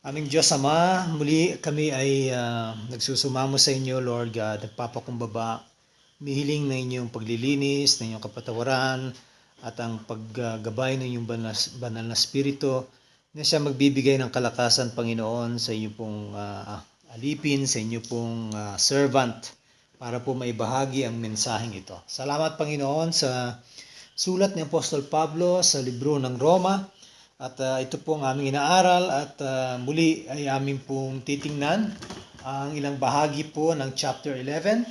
Aming Diyos Ama, muli kami ay nagsusumamo sa inyo, Lord God, nagpapakumbaba, mihiling na inyong paglilinis, na inyong kapatawaran, at ang paggabay ng inyong banal na spirito, na siya magbibigay ng kalakasan, Panginoon, sa inyo pong alipin, sa inyo pong servant, para po maibahagi ang mensaheng ito. Salamat, Panginoon, sa sulat ni Apostol Pablo sa libro ng Roma. At ito po ang aming inaaral at muli ay aming pong titingnan ang ilang bahagi po ng chapter 11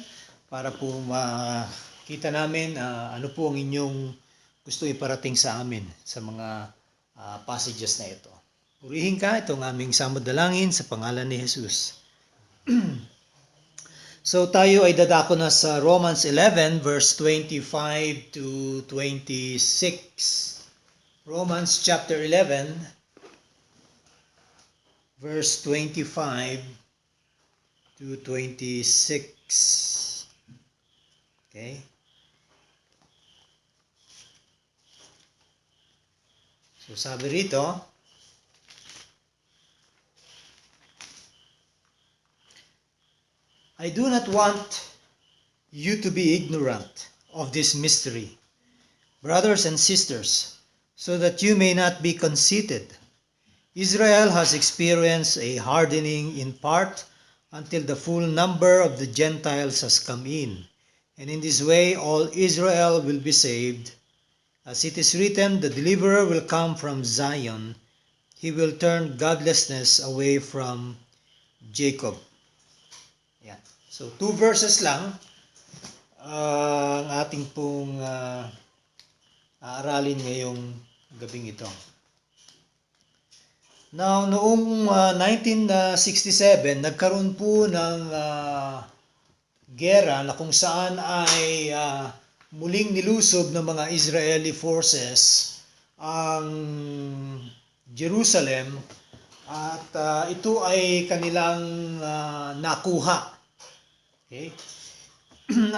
para po makita namin ano po ang inyong gusto iparating sa amin sa mga passages na ito. Purihin ka, itong aming samudalangin sa pangalan ni Jesus. So tayo ay dadako na sa Romans 11 verse 25 to 26. Romans chapter 11, verse 25 to 26. Okay? So sabi rito, I do not want you to be ignorant of this mystery, brothers and sisters, so that you may not be conceited. Israel has experienced a hardening in part until the full number of the Gentiles has come in. And in this way all Israel will be saved. As it is written, the deliverer will come from Zion. He will turn godlessness away from Jacob. Yan. So 2 verses lang ang ating pong aaralin ngayong gabing ito. Now, noong 1967, nagkaroon po ng gera na kung saan ay muling nilusob ng mga Israeli forces ang Jerusalem at ito ay kanilang nakuha. Okay?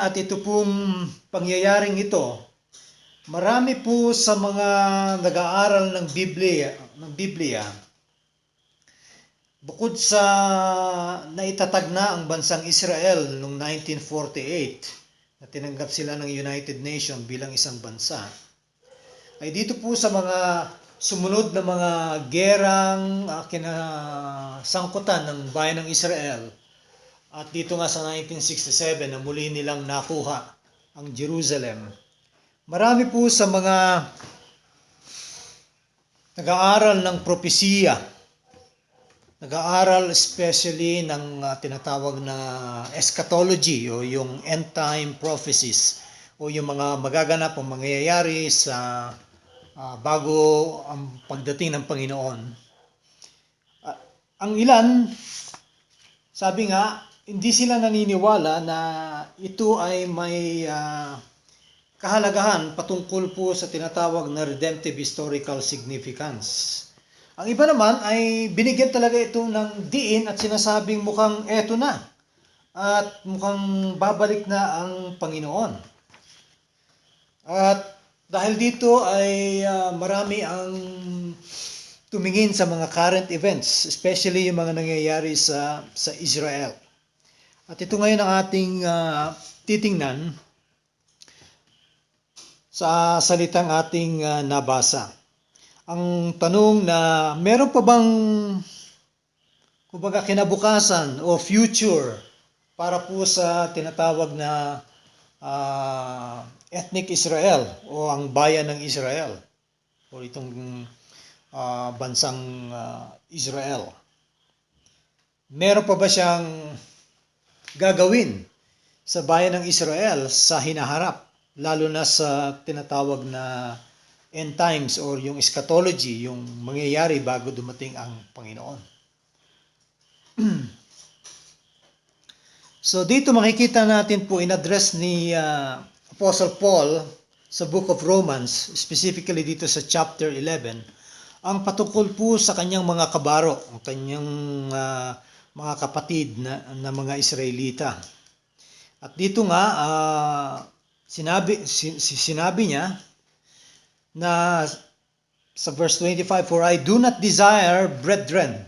At ito pong pangyayaring ito, marami po sa mga nag-aaral ng Biblia, bukod sa naitatag na ang bansang Israel noong 1948, na tinanggap sila ng United Nations bilang isang bansa, ay dito po sa mga sumunod na mga gerang kinasangkutan ng bayan ng Israel, at dito nga sa 1967 na muli nilang nakuha ang Jerusalem, marami po sa mga nag-aaral ng propesiya, nag-aaral especially ng tinatawag na eschatology o yung end time prophecies o yung mga magaganap o mangyayari sa bago ang pagdating ng Panginoon. Ang ilan, sabi nga, hindi sila naniniwala na ito ay may kahalagahan patungkol po sa tinatawag na redemptive historical significance. Ang iba naman ay binigyan talaga ito ng diin at sinasabing mukhang eto na at mukhang babalik na ang Panginoon. At dahil dito ay marami ang tumingin sa mga current events, especially yung mga nangyayari sa Israel. At ito ngayon ang ating titingnan sa salitang ating nabasa. Ang tanong na meron pa bang kumbaga kinabukasan o future para po sa tinatawag na ethnic Israel o ang bayan ng Israel o itong bansang Israel. Meron pa ba siyang gagawin sa bayan ng Israel sa hinaharap? Lalo na sa tinatawag na end times or yung eschatology, yung mangyayari bago dumating ang Panginoon. So dito makikita natin po in-address ni Apostle Paul sa Book of Romans, specifically dito sa chapter 11, ang patungkol po sa kanyang mga kabaro, ang kanyang mga kapatid na mga Israelita. At dito nga, sinabi niya na sa verse 25, for I do not desire, brethren,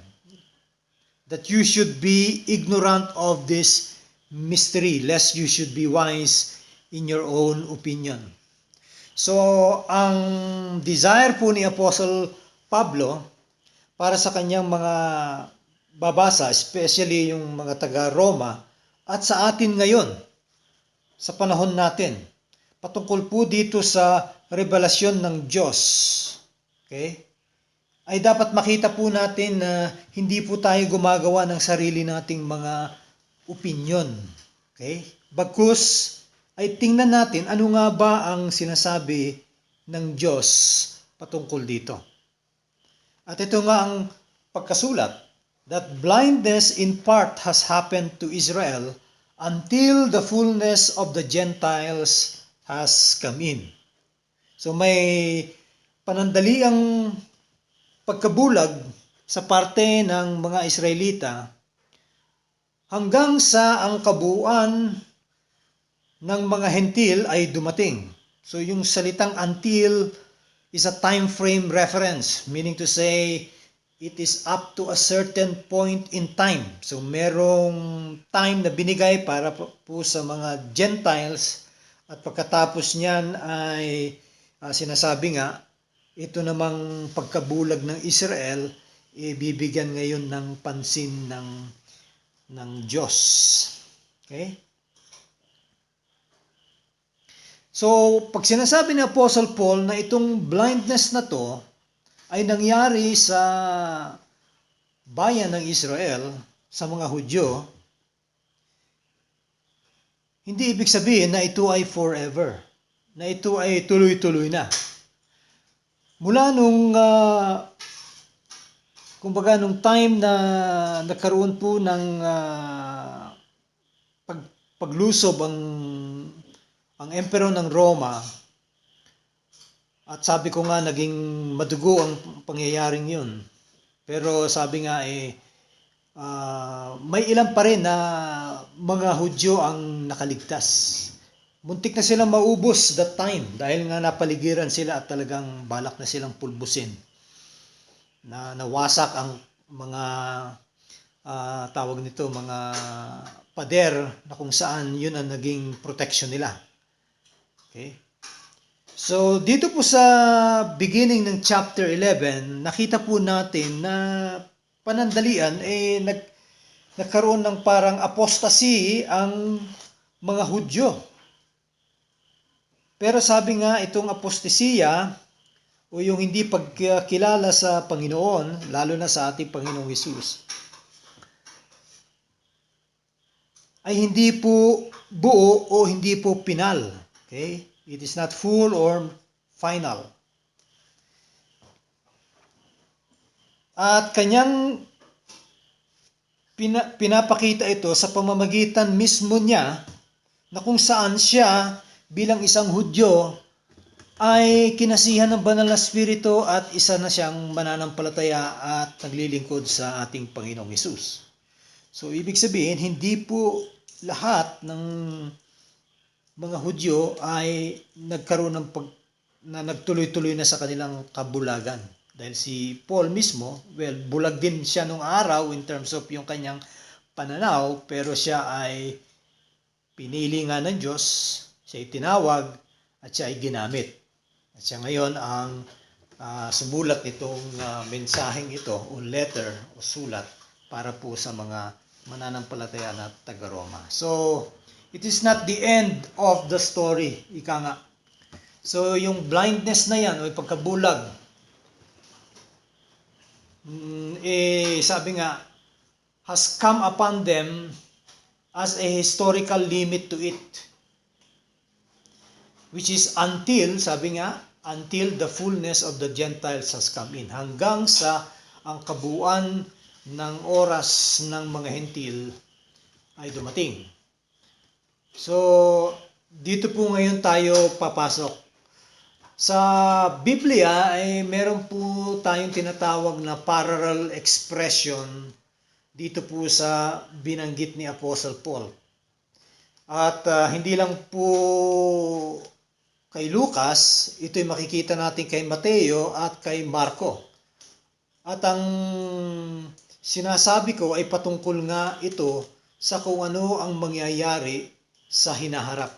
that you should be ignorant of this mystery, lest you should be wise in your own opinion. So, ang desire po ni Apostle Pablo para sa kanyang mga babasa, especially yung mga taga-Roma, at sa atin ngayon, sa panahon natin, patungkol po dito sa revelasyon ng Diyos, okay, ay dapat makita po natin na hindi po tayo gumagawa ng sarili nating mga opinion. Okay? Bagkus ay tingnan natin ano nga ba ang sinasabi ng Diyos patungkol dito. At ito nga ang pagkasulat, that blindness in part has happened to Israel until the fullness of the Gentiles has come in. So may panandaliang pagkabulag sa parte ng mga Israelita hanggang sa ang kabuuan ng mga hentil ay dumating. So yung salitang until is a time frame reference, meaning to say it is up to a certain point in time. So merong time na binigay para po sa mga Gentiles at pagkatapos niyan ay sinasabi nga ito namang pagkabulag ng Israel ibibigyan ngayon ng pansin ng Diyos. Okay? So, pag sinasabi ni Apostle Paul na itong blindness na to ay nangyari sa bayan ng Israel, sa mga Hudyo, hindi ibig sabihin na ito ay forever, na ito ay tuloy-tuloy na. Mula nung, kumbaga nung time na nagkaroon po ng paglusob ang emperor ng Roma, at sabi ko nga naging madugo ang pangyayaring yun. Pero sabi nga may ilan pa rin na mga Hudyo ang nakaligtas. Muntik na silang maubos that time dahil nga napaligiran sila at talagang balak na silang pulbusin. Na nawasak ang mga tawag nito, mga pader na kung saan yun ang naging protection nila. Okay? So, dito po sa beginning ng chapter 11, nakita po natin na panandalian nagkaroon ng parang apostasy ang mga Hudyo. Pero sabi nga itong apostasiya o yung hindi pagkilala sa Panginoon, lalo na sa ating Panginoong Hesus, ay hindi po buo o hindi po pinal. Okay? It is not full or final. At kanyang pinapakita ito sa pamamagitan mismo niya na kung saan siya bilang isang Hudyo ay kinasihan ng banal na spirito at isa na siyang mananampalataya at naglilingkod sa ating Panginoong Hesus. So ibig sabihin, hindi po lahat ng mga Hudyo ay nagkaroon na nagtuloy-tuloy na sa kanilang kabulagan. Dahil si Paul mismo, bulag din siya nung araw in terms of yung kanyang pananaw, pero siya ay pinili nga ng Diyos, siya ay tinawag, at siya ay ginamit. At siya ngayon ang sumulat nitong mensaheng ito, o letter, o sulat, para po sa mga mananampalataya na taga-Roma. So, it is not the end of the story, ika nga. So, yung blindness na yan, o yung pagkabulag, sabi nga, has come upon them as a historical limit to it. Which is until, sabi nga, until the fullness of the Gentiles has come in. Hanggang sa ang kabuuan ng oras ng mga hentil ay dumating. So, dito po ngayon tayo papasok. Sa Biblia ay meron po tayong tinatawag na parallel expression dito po sa binanggit ni Apostle Paul. At hindi lang po kay Lucas, ito'y makikita natin kay Mateo at kay Marco. At ang sinasabi ko ay patungkol nga ito sa kung ano ang mangyayari sa hinaharap.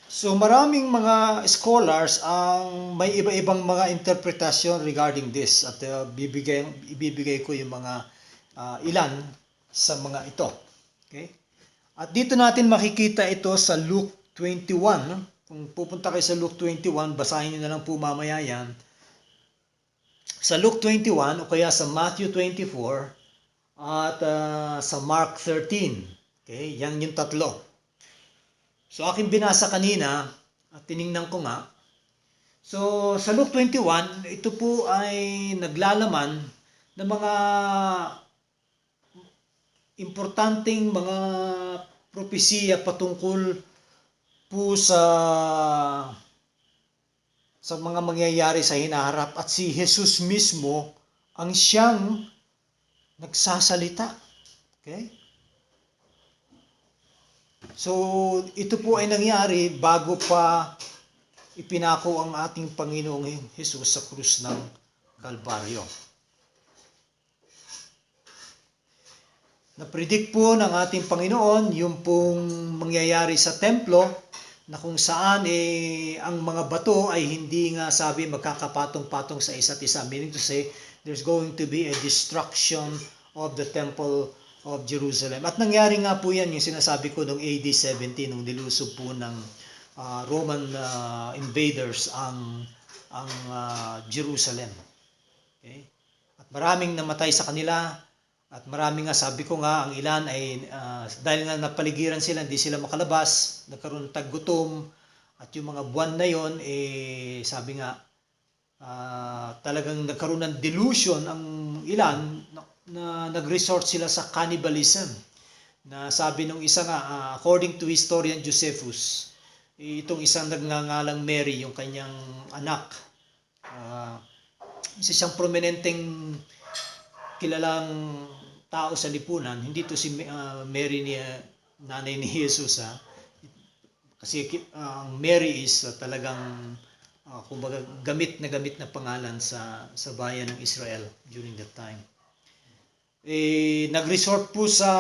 So maraming mga scholars ang may iba-ibang mga interpretasyon regarding this at ibibigay ko yung mga ilan sa mga ito. Okay? At dito natin makikita ito sa Luke 21. Kung pupunta kayo sa Luke 21, basahin niyo na lang po mamaya yan. Sa Luke 21 o kaya sa Matthew 24 at sa Mark 13. Okay? Yan yung tatlo. So aking binasa kanina at tiningnan ko nga. So sa Luke 21, ito po ay naglalaman ng mga importanteng mga propesiya patungkol po sa mga mangyayari sa hinaharap at si Jesus mismo ang siyang nagsasalita. Okay? So, ito po ay nangyari bago pa ipinako ang ating Panginoong Jesus sa krus ng Kalbaryo. Na-predict po ng ating Panginoon yung pong mangyayari sa templo na kung saan ang mga bato ay hindi nga sabi magkakapatong-patong sa isa't isa. Meaning to say, there's going to be a destruction of the temple of Jerusalem. At nangyari nga po yan, yung sinasabi ko noong AD 70, nung nilusob po ng Roman invaders ang Jerusalem. Okay? At maraming namatay sa kanila, at maraming nga, sabi ko nga, ang ilan ay dahil nga napaligiran sila, hindi sila makalabas, nagkaroon ng taggutom, at yung mga buwan na yon, sabi nga, talagang nagkaroon ng delusion ang ilan na nag-resort sila sa cannibalism. Na sabi nung isa nga, according to historian Josephus, itong isang nagngangalang Mary, yung kanyang anak, isa siyang prominenteng kilalang tao sa lipunan. Hindi to si Mary ni nanay ni Jesus, kasi Mary is talagang kumbaga gamit na pangalan sa bayan ng Israel during that time. Nag-resort po sa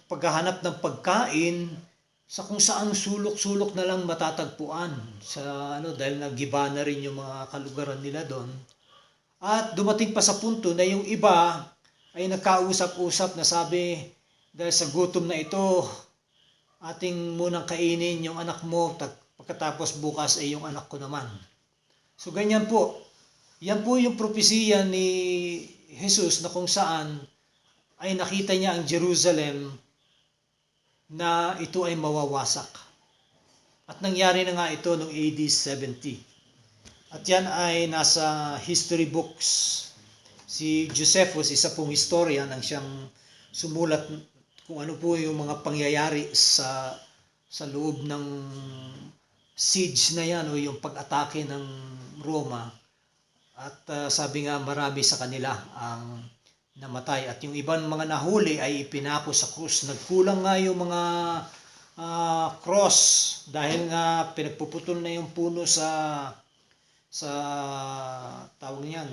paghahanap ng pagkain sa kung saan sulok-sulok na lang matatagpuan sa dahil nagiba na rin yung mga kalugaran nila doon. At dumating pa sa punto na yung iba ay nagkausap-usap na sabi, dahil sa gutom na ito, ating munang kainin yung anak mo, pagkatapos bukas ay yung anak ko naman. So ganyan po. Yan po yung propesiya ni Jesus na kung saan ay nakita niya ang Jerusalem na ito ay mawawasak. At nangyari na nga ito noong AD 70. At yan ay nasa history books. Si Josephus, isa pong historian, ang siyang sumulat kung ano po yung mga pangyayari sa loob ng siege na yan o yung pag-atake ng Roma. At sabi nga marami sa kanila ang namatay. At yung ibang mga nahuli ay ipinako sa krus. Nagkulang nga yung mga cross dahil nga pinagpuputol na yung puno sa tawag niyan,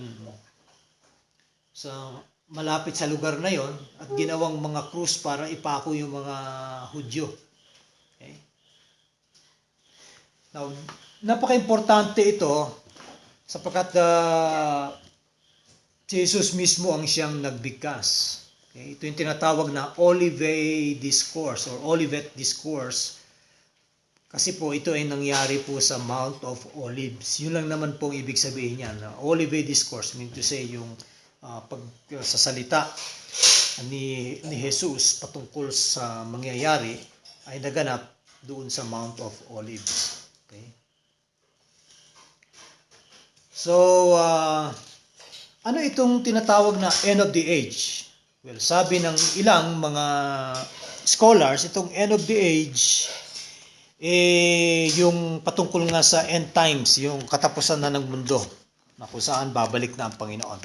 sa malapit sa lugar na yon, at ginawang mga krus para ipako yung mga Hudyo. Okay? Now, napaka-importante ito sapagkat Jesus mismo ang siyang nagbigkas. Okay? Ito yung tinatawag na Olivet Discourse or Olivet Discourse. Kasi po ito ay nangyari po sa Mount of Olives. Yun lang naman pong ibig sabihin niya. Olivet Discourse, mean to say yung pagsasalita ni Jesus patungkol sa mangyayari ay naganap doon sa Mount of Olives. Okay? So, ano itong tinatawag na end of the age? Well, sabi ng ilang mga scholars, itong end of the age, yung patungkol nga sa end times, yung katapusan na ng mundo, na kung saan babalik na ang Panginoon.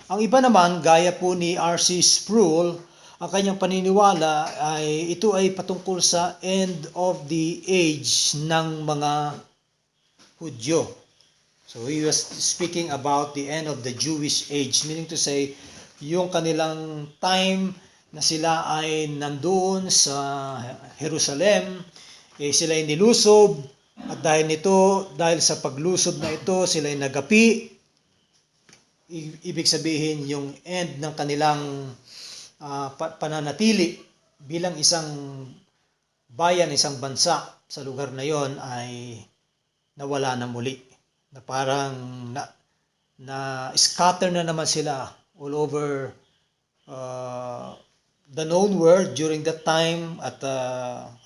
Ang iba naman, gaya po ni R.C. Sproul, ang kanyang paniniwala ay ito ay patungkol sa end of the age ng mga Hudyo. So he was speaking about the end of the Jewish age, meaning to say, yung kanilang time na sila ay nandoon sa Jerusalem, sila ay nilusob, at dahil sa paglusob na ito, sila ay nagapi. Ibig sabihin, yung end ng kanilang pananatili bilang isang bayan, isang bansa sa lugar na yon ay nawala na muli. Na parang na scatter na naman sila all over the known world during that time, at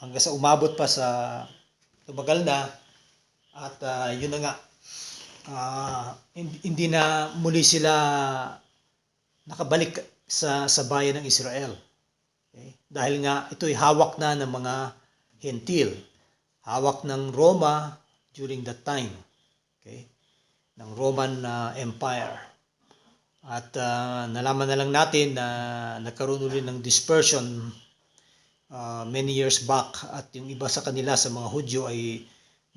hanggang sa umabot pa sa tumagal na, at yun na nga, hindi na muli sila nakabalik sa bayan ng Israel. Okay? Dahil nga ito'y hawak na ng mga Hentil, hawak ng Roma during that time. Okay? Ng Roman Empire. At nalaman na lang natin na nagkaroon ulit ng dispersion many years back, at yung iba sa kanila, sa mga Hudyo, ay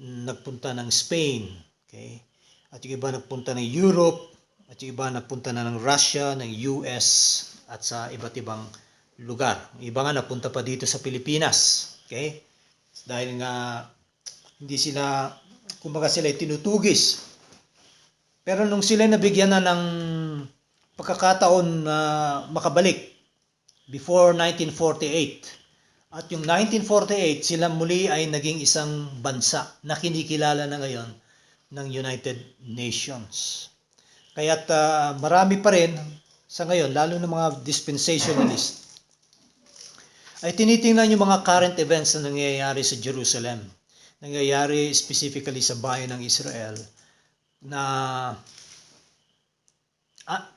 nagpunta ng Spain. Okay? At yung iba nagpunta ng Europe, at yung iba nagpunta na ng Russia, ng US, at sa iba't ibang lugar. Yung iba nga napunta pa dito sa Pilipinas. Okay? Dahil nga hindi sila, kumbaga sila ay tinutugis. Pero nung sila nabigyan na ng pagkakataon na makabalik before 1948, at yung 1948, sila muli ay naging isang bansa na kinikilala na ngayon ng United Nations. Kaya't marami pa rin sa ngayon, lalo ng mga dispensationalist, ay tinitingnan yung mga current events na nangyayari sa Jerusalem, nangyayari specifically sa bayan ng Israel, na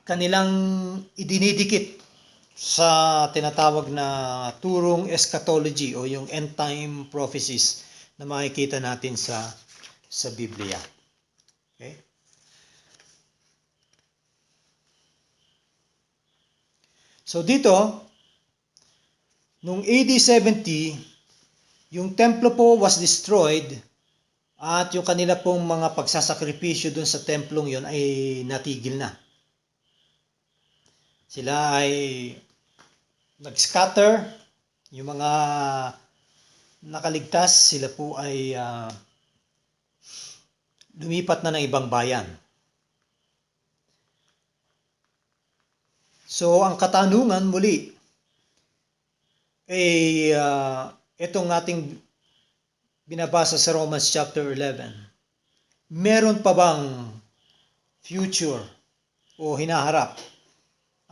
kanilang idinidikit sa tinatawag na turong eschatology o yung end time prophecies na makikita natin sa Biblia. Okay? So dito, nung AD 70, yung templo po was destroyed, at yung kanila pong mga pagsasakripisyo dun sa templong yon ay natigil na. Sila ay nag-scatter, yung mga nakaligtas, sila po ay lumipat na ng ibang bayan. So, ang katanungan muli ay itong ating binabasa sa Romans chapter 11. Meron pa bang future o hinaharap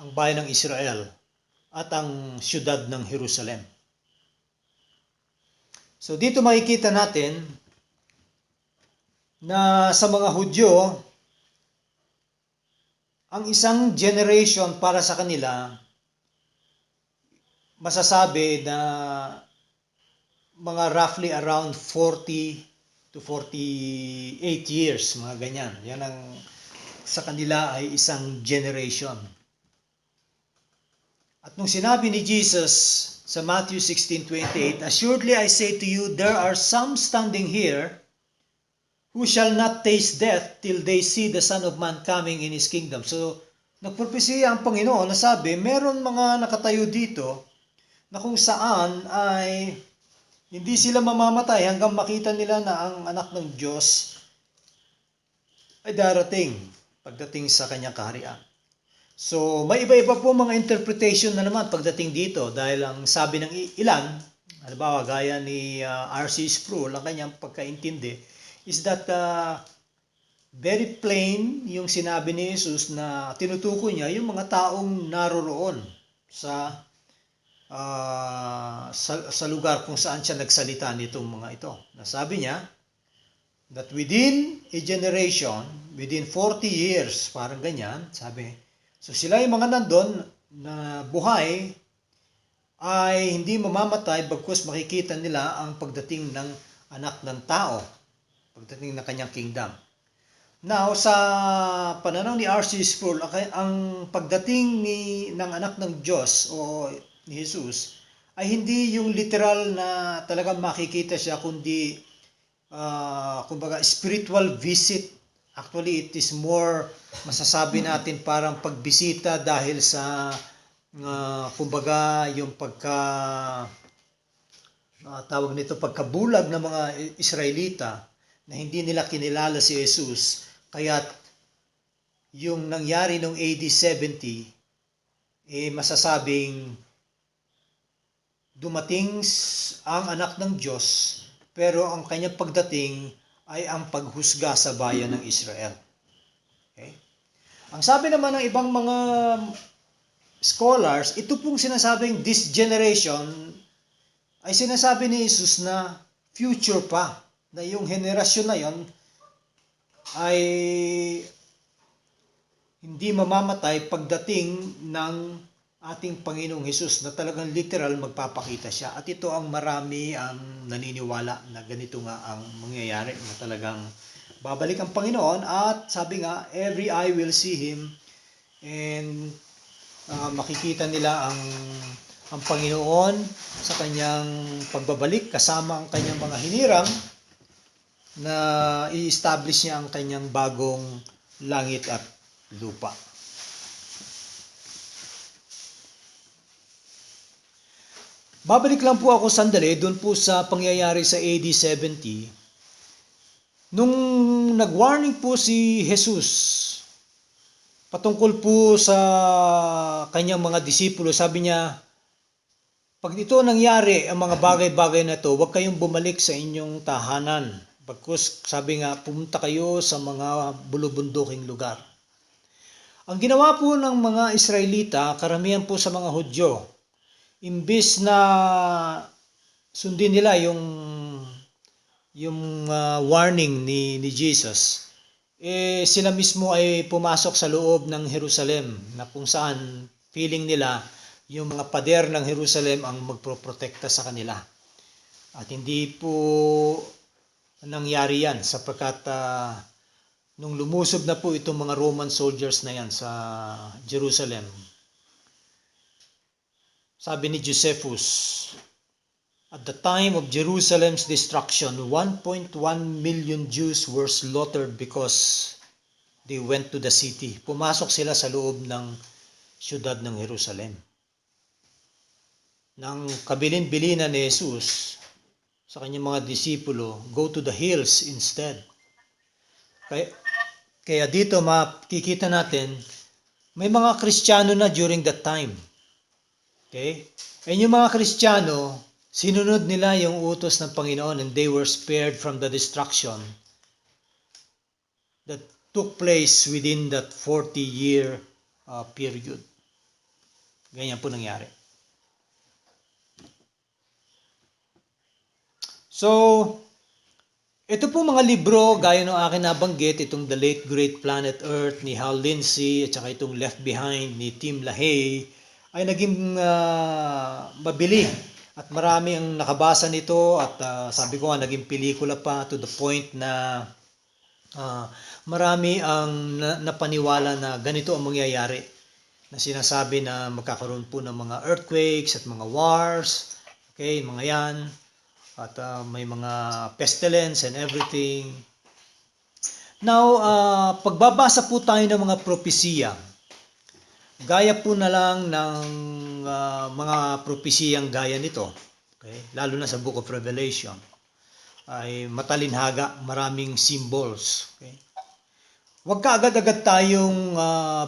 ang bayan ng Israel at ang siyudad ng Jerusalem? So dito makikita natin na sa mga Hudyo, ang isang generation para sa kanila, masasabi na mga roughly around 40 to 48 years, mga ganyan. Yan ang sa kanila ay isang generation. At nung sinabi ni Jesus sa Matthew 16:28, "Assuredly I say to you, there are some standing here who shall not taste death till they see the Son of Man coming in His kingdom." So, nagpropesiya ang Panginoon na sabi, meron mga nakatayo dito na kung saan ay hindi sila mamamatay hanggang makita nila na ang anak ng Diyos ay darating pagdating sa kanyang kaharian. So, may iba-iba po mga interpretation na naman pagdating dito, dahil ang sabi ng ilan, halimbawa gaya ni R.C. Sproul, ang kanyang pagkaintindi is that very plain yung sinabi ni Jesus na tinutukoy niya yung mga taong naroroon sa lugar kung saan siya nagsalita nitong mga ito. Nasabi niya that within a generation, within 40 years, parang ganyan, sabi, so sila yung mga nandun na buhay ay hindi mamamatay bagkus makikita nila ang pagdating ng anak ng tao, pagdating ng kanyang kingdom. Now, sa pananaw ni R.C. Sproul, ang pagdating ng anak ng Diyos o ni Jesus ay hindi yung literal na talagang makikita siya, kundi kumbaga spiritual visit Actually, it is more, masasabi natin parang pagbisita dahil sa, kumbaga, yung tawag nito, pagkabulag ng mga Israelita na hindi nila kinilala si Jesus. Kaya yung nangyari noong AD 70, masasabing dumating ang anak ng Diyos, pero ang kanyang pagdating ay ang paghusga sa bayan ng Israel. Okay? Ang sabi naman ng ibang mga scholars, ito pong sinasabing this generation ay sinasabi ni Jesus na future pa, na yung henerasyon na yon ay hindi mamamatay pagdating ng ating Panginoong Hesus, na talagang literal magpapakita siya. At ito ang marami ang naniniwala na ganito nga ang mangyayari, na talagang babalik ang Panginoon, at sabi nga, every eye will see Him, and makikita nila ang Panginoon sa kanyang pagbabalik, kasama ang kanyang mga hinirang, na i-establish niya ang kanyang bagong langit at lupa. Babalik lang po ako sandali doon po sa pangyayari sa AD 70. Nung nag-warning po si Jesus patungkol po sa kanyang mga disipulo, sabi niya, pag ito nangyari, ang mga bagay-bagay na to, huwag kayong bumalik sa inyong tahanan. Pagkus, sabi nga, pumunta kayo sa mga bulubunduking lugar. Ang ginawa po ng mga Israelita, karamihan po sa mga Hudyo, imbis na sundin nila yung warning ni Jesus, sila mismo ay pumasok sa loob ng Jerusalem, na kung saan feeling nila yung mga pader ng Jerusalem ang magproprotekta sa kanila. At hindi po nangyari yan, sapagkat nung lumusob na po itong mga Roman soldiers na yan sa Jerusalem, sabi ni Josephus, at the time of Jerusalem's destruction, 1.1 million Jews were slaughtered because they went to the city. Pumasok sila sa loob ng siyudad ng Jerusalem. Nang kabilin-bilinan ni Jesus sa kanyang mga disipulo, go to the hills instead. Kaya dito makikita natin, may mga Kristiyano na during that time. Okay? And yung mga Kristiyano, sinunod nila yung utos ng Panginoon, and they were spared from the destruction that took place within that 40-year period. Ganyan po nangyari. So, ito po mga libro, gaya ng akin nabanggit, itong The Late Great Planet Earth ni Hal Lindsey, at saka itong Left Behind ni Tim LaHaye, ay naging mabili. At marami ang nakabasa nito, at sabi ko nga, naging pelikula pa, to the point na marami ang napaniwala na ganito ang mangyayari. Na sinasabi na magkakaroon po ng mga earthquakes at mga wars, okay, mga yan. At may mga pestilence and everything. Now, pagbabasa po tayo ng mga propesiya, gaya po na lang ng mga propesiyang gaya nito, okay? Lalo na sa Book of Revelation, ay matalinhaga, maraming symbols. Okay? Huwag ka agad-agad tayong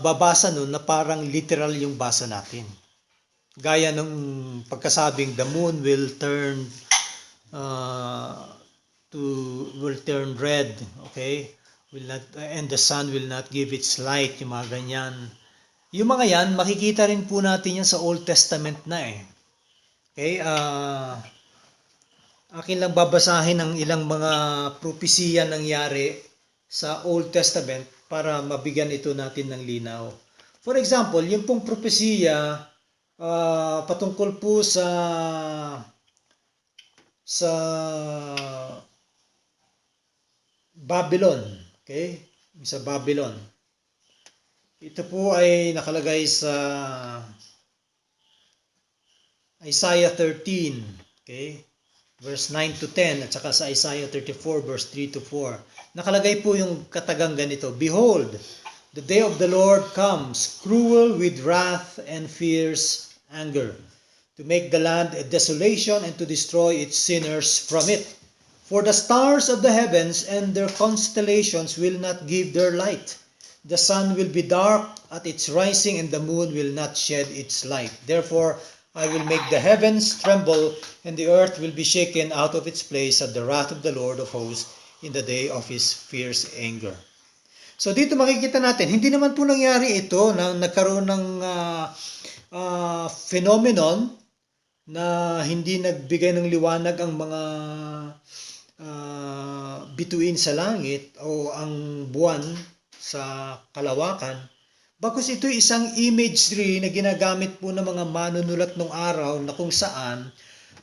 babasa nun na parang literal yung basa natin. Gaya ng pagkasabing the moon will turn red, okay? And the sun will not give its light, yung mga ganyan. Yung mga yan, makikita rin po natin yan sa Old Testament na eh. Okay? Akin lang babasahin ang ilang mga propesiya nangyari sa Old Testament para mabigyan ito natin ng linaw. For example, yung pong propesiya patungkol po sa Babylon, okay? Sa Babylon. Ito po ay nakalagay sa Isaiah 13, okay? verse 9 to 10, at saka sa Isaiah 34, verse 3 to 4. Nakalagay po yung katagang ganito, "Behold, the day of the Lord comes, cruel with wrath and fierce anger, to make the land a desolation and to destroy its sinners from it. For the stars of the heavens and their constellations will not give their light. The sun will be dark at its rising, and the moon will not shed its light. Therefore, I will make the heavens tremble, and the earth will be shaken out of its place at the wrath of the Lord of hosts in the day of his fierce anger." So dito makikita natin, hindi naman po nangyari ito na nagkaroon ng phenomenon na hindi nagbigay ng liwanag ang mga bituin sa langit o ang buwan sa kalawakan. Bagkus ito isang imagery na ginagamit po ng mga manunulat ng araw na kung saan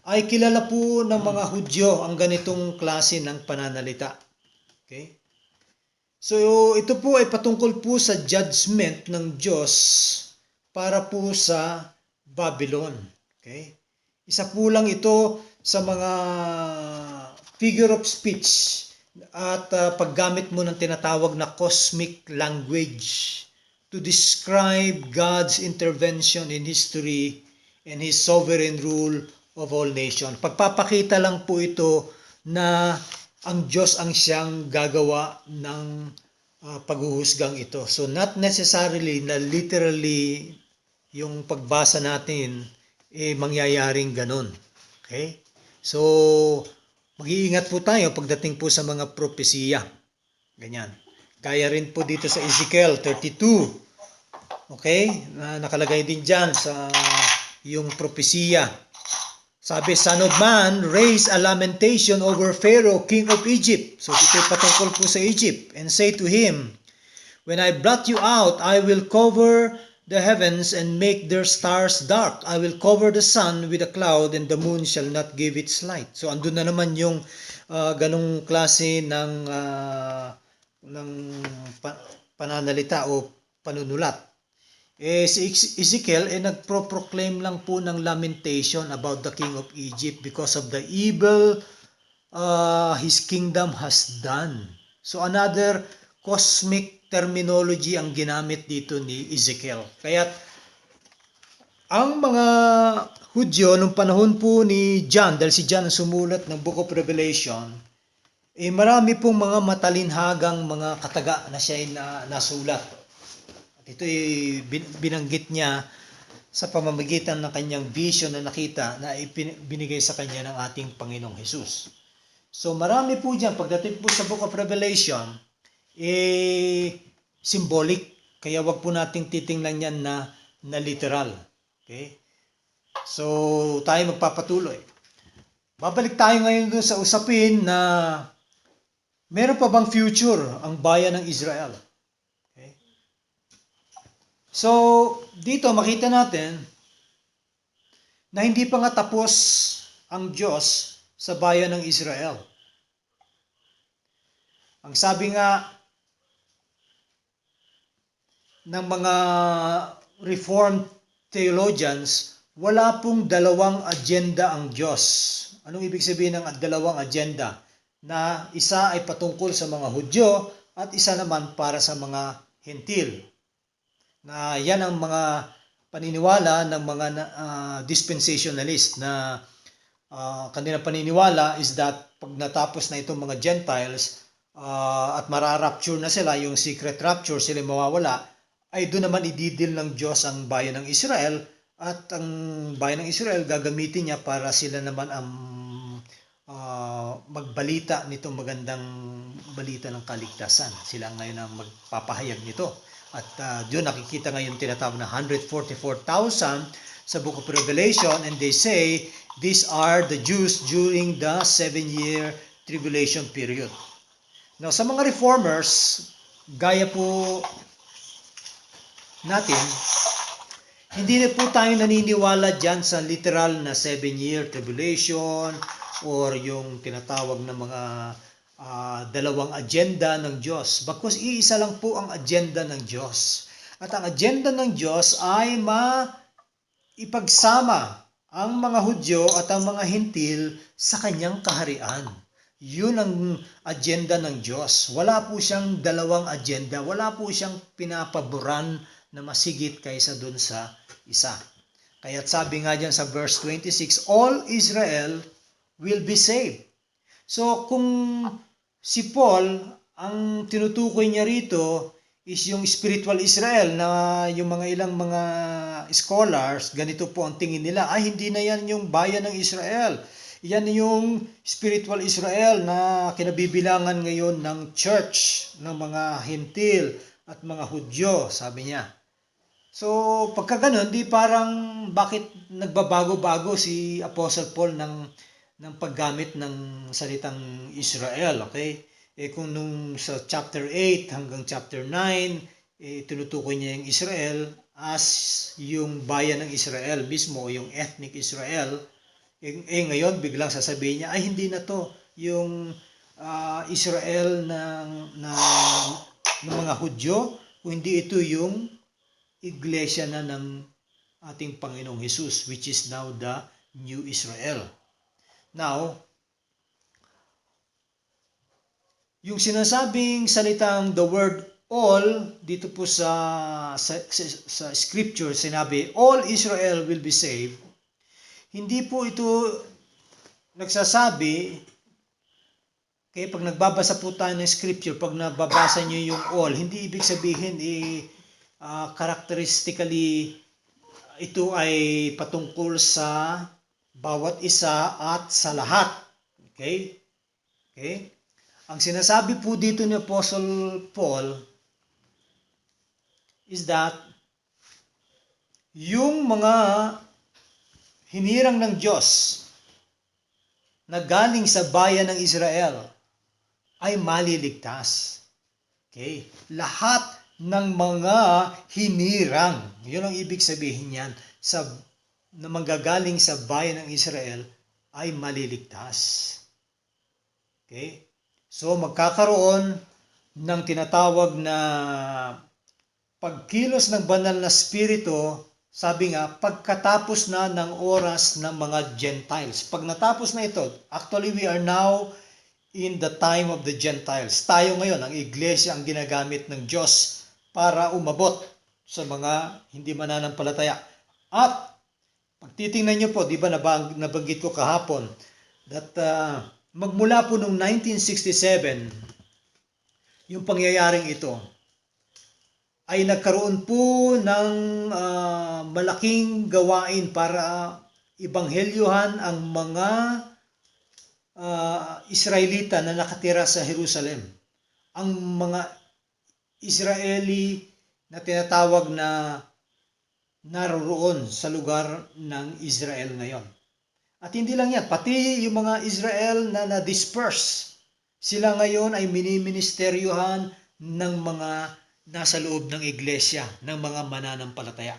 ay kilala po ng mga Hudyo ang ganitong klase ng pananalita. Okay? So ito po ay patungkol po sa judgment ng Diyos para po sa Babylon. Okay? Isa po lang ito sa mga figure of speech at paggamit mo ng tinatawag na cosmic language to describe God's intervention in history and His sovereign rule of all nations. Pagpapakita lang po ito na ang Diyos ang siyang gagawa ng paghuhusgang ito. So not necessarily na literally yung pagbasa natin mangyayaring ganun. Okay? So mag-iingat po tayo pagdating po sa mga propesiya. Ganyan. Kaya rin po dito sa Ezekiel 32. Okay? Nakalagay din dyan sa yung propesiya. Sabi, "Son of man, raise a lamentation over Pharaoh, king of Egypt." So ito patungkol po sa Egypt. "And say to him, when I blot you out, I will cover the heavens and make their stars dark. I will cover the sun with a cloud, and the moon shall not give its light." So andun na naman yung ganong klase ng pananalita o panunulat. Si Ezekiel nagpro-proclaim lang po ng lamentation about the king of Egypt because of the evil his kingdom has done. So another cosmic terminology ang ginamit dito ni Ezekiel. Kaya ang mga Hudyo nung panahon po ni John, dahil si John ang sumulat ng Book of Revelation, marami pong mga matalinhagang mga kataga na siya ay nasulat. At ito ay binanggit niya sa pamamagitan ng kanyang vision na nakita na binigay sa kanya ng ating Panginoong Hesus. So marami po dyan, pagdating po sa Book of Revelation, symbolic. Kaya wag po nating titingnan yan na literal. Okay? So tayo magpapatuloy. Babalik tayo ngayon doon sa usapin na meron pa bang future ang bayan ng Israel? Okay? So dito makita natin na hindi pa nga tapos ang Diyos sa bayan ng Israel. Ang sabi nga ng mga Reformed theologians, wala pong dalawang agenda ang Diyos. Anong ibig sabihin ng dalawang agenda? Na isa ay patungkol sa mga Hudyo at isa naman para sa mga Hentil. Na yan ang mga paniniwala ng mga dispensationalist na kanilang paniniwala is that pag natapos na itong mga Gentiles at mararapture na sila, yung secret rapture, sila mawawala, ay doon naman ididil ng Diyos ang bayan ng Israel at ang bayan ng Israel gagamitin niya para sila naman ang magbalita nitong magandang balita ng kaligtasan. Sila ngayon ang magpapahayag nito. At doon nakikita ngayon tinatawag na 144,000 sa Book of Revelation, and they say these are the Jews during the 7-year tribulation period. Now sa mga reformers, gaya po natin, hindi na po tayo naniniwala dyan sa literal na 7-year tribulation or yung tinatawag na mga dalawang agenda ng Diyos. Bagkus iisa lang po ang agenda ng Diyos. At ang agenda ng Diyos ay ipagsama ang mga Hudyo at ang mga Hintil sa kanyang kaharian. Yun ang agenda ng Diyos. Wala po siyang dalawang agenda. Wala po siyang pinapaboran na masigit kaysa dun sa isa. Kaya't sabi nga dyan sa verse 26, all Israel will be saved. So kung si Paul, ang tinutukoy niya rito is yung spiritual Israel na yung mga ilang mga scholars, ganito po ang tingin nila, ay hindi na yan yung bayan ng Israel. Yan yung spiritual Israel na kinabibilangan ngayon ng church, ng mga Hintil at mga Hudyo, sabi niya. So, pagka ganun, di parang bakit nagbabago-bago si Apostle Paul ng paggamit ng salitang Israel, okay? Kung nung sa chapter 8 hanggang chapter 9, tinutukoy niya yung Israel as yung bayan ng Israel mismo, yung ethnic Israel. Ngayon, biglang sasabihin niya, ay hindi na to yung Israel ng mga Hudyo, kundi ito yung iglesia na ng ating Panginoong Jesus, which is now the New Israel. Now, yung sinasabing salitang the word all, dito po sa scripture, sinabi, all Israel will be saved. Hindi po ito nagsasabi, kaya pag nagbabasa po tayo ng scripture, pag nababasa nyo yung all, hindi ibig sabihin characteristically ito ay patungkol sa bawat isa at sa lahat. Okay? Okay? Ang sinasabi po dito ni Apostle Paul is that yung mga hinirang ng Diyos na galing sa bayan ng Israel ay maliligtas. Okay? Lahat ng mga hinirang, yun ang ibig sabihin niyan, na manggagaling sa bayan ng Israel ay maliligtas. Okay? So magkakaroon ng tinatawag na pagkilos ng banal na spirito, sabi nga, pagkatapos na ng oras ng mga Gentiles. Pag natapos na ito, actually we are now in the time of the Gentiles. Tayo ngayon, ang iglesia ang ginagamit ng Diyos para umabot sa mga hindi mananampalataya. At pag titingnan nyo po, di ba nabanggit ko kahapon, that magmula po noong 1967, yung pangyayaring ito, ay nagkaroon po ng malaking gawain para ibanghelyuhan ang mga Israelita na nakatira sa Jerusalem. Ang mga Israeli na tinatawag na naroroon sa lugar ng Israel ngayon. At hindi lang yan, pati yung mga Israel na na-disperse, sila ngayon ay miniministeryuhan ng mga nasa loob ng iglesia, ng mga mananampalataya.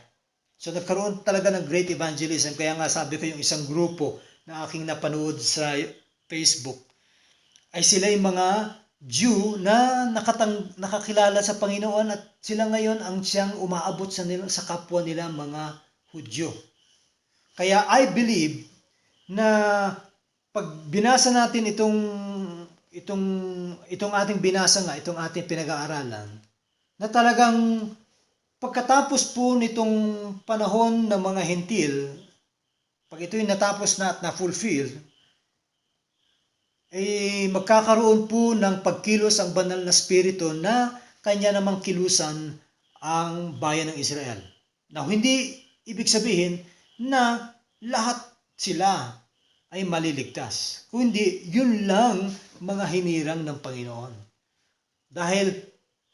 So nagkaroon talaga ng great evangelism. Kaya nga sabi ko yung isang grupo na aking napanood sa Facebook, ay sila yung mga Jew na nakakilala sa Panginoon at sila ngayon ang siyang umaabot sa kapwa nila mga Hudyo. Kaya I believe na pag binasa natin itong ating binasa nga, itong ating pinag-aaralan, na talagang pagkatapos po nitong panahon ng mga Hintil, pag ito'y natapos na at na-fulfill, ay magkakaroon po ng pagkilos ang banal na spirito na kanya namang kilusan ang bayan ng Israel. Now, hindi ibig sabihin na lahat sila ay maliligtas. Kundi yun lang mga hinirang ng Panginoon. Dahil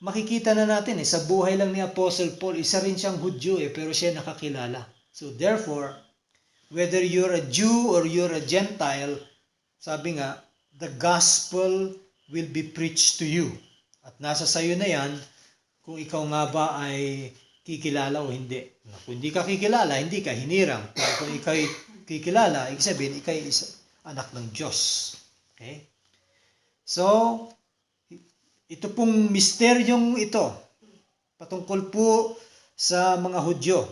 makikita na natin sa buhay lang ni Apostle Paul, isa rin siyang Hudyo pero siya nakakilala. So therefore, whether you're a Jew or you're a Gentile, sabi nga, the gospel will be preached to you. At nasa sayo na yan kung ikaw nga ba ay kikilala o hindi. Kung hindi ka kikilala, hindi ka hinirang. Pero kung ikaw ay kikilala, ibig sabihin, ikaw ay anak ng Diyos. Okay? So, ito pong misteryong ito, patungkol po sa mga Hudyo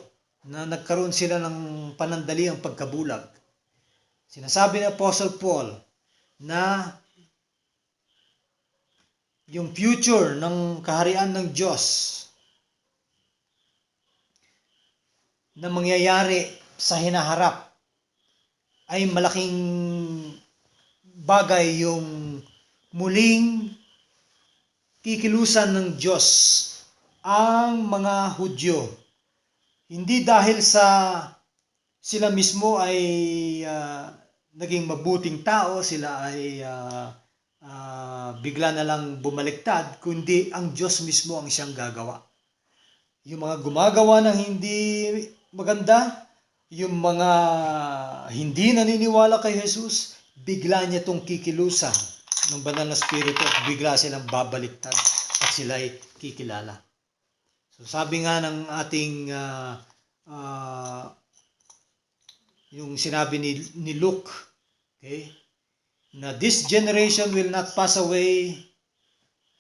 na nagkaroon sila ng panandaliang pagkabulag. Sinasabi ni Apostle Paul na yung future ng kaharian ng Diyos na mangyayari sa hinaharap ay malaking bagay yung muling kikilusan ng Diyos ang mga Hudyo. Hindi dahil sa sila mismo ay naging mabuting tao, sila ay bigla na lang bumaliktad, kundi ang Diyos mismo ang siyang gagawa. Yung mga gumagawa ng hindi maganda, yung mga hindi naniniwala kay Jesus, bigla niya itong kikilusan ng banal na spirito at bigla silang babaliktad at sila'y kikilala. So sabi nga ng ating yung sinabi ni Luke, okay, na this generation will not pass away.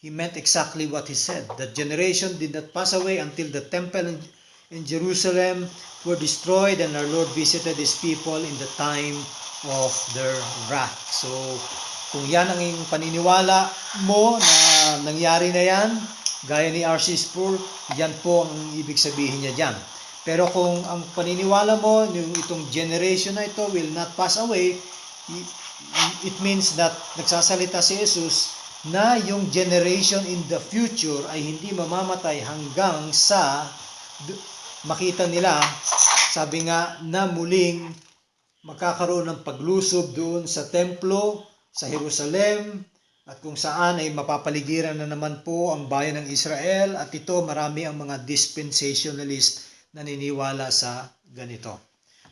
He meant exactly what he said. That generation did not pass away until the temple in Jerusalem were destroyed and our Lord visited His people in the time of their wrath. So, kung yan ang paniniwala mo na nangyari na yan, gaya ni R.C. Sproul, yan po ang ibig sabihin niya dyan. Pero kung ang paniniwala mo, yung itong generation na ito will not pass away, it means that nagsasalita si Jesus na yung generation in the future ay hindi mamamatay hanggang sa makita nila, sabi nga, na muling magkakaroon ng paglusob doon sa templo, sa Jerusalem, at kung saan ay mapapaligiran na naman po ang bayan ng Israel, at ito marami ang mga dispensationalist na naniniwala sa ganito.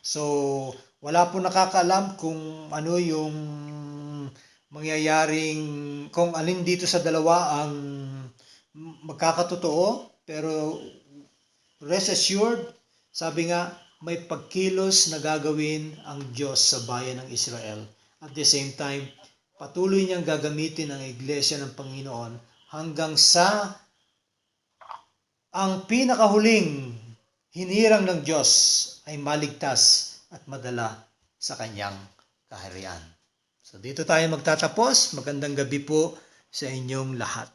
So, wala po nakakaalam kung ano yung mangyayaring, kung alin dito sa dalawa ang magkakatotoo, pero rest assured, sabi nga, may pagkilos na gagawin ang Diyos sa bayan ng Israel. At the same time, patuloy niyang gagamitin ang iglesia ng Panginoon hanggang sa ang pinakahuling hinirang ng Diyos ay maligtas at madala sa kanyang kaharian. So dito tayo magtatapos. Magandang gabi po sa inyong lahat.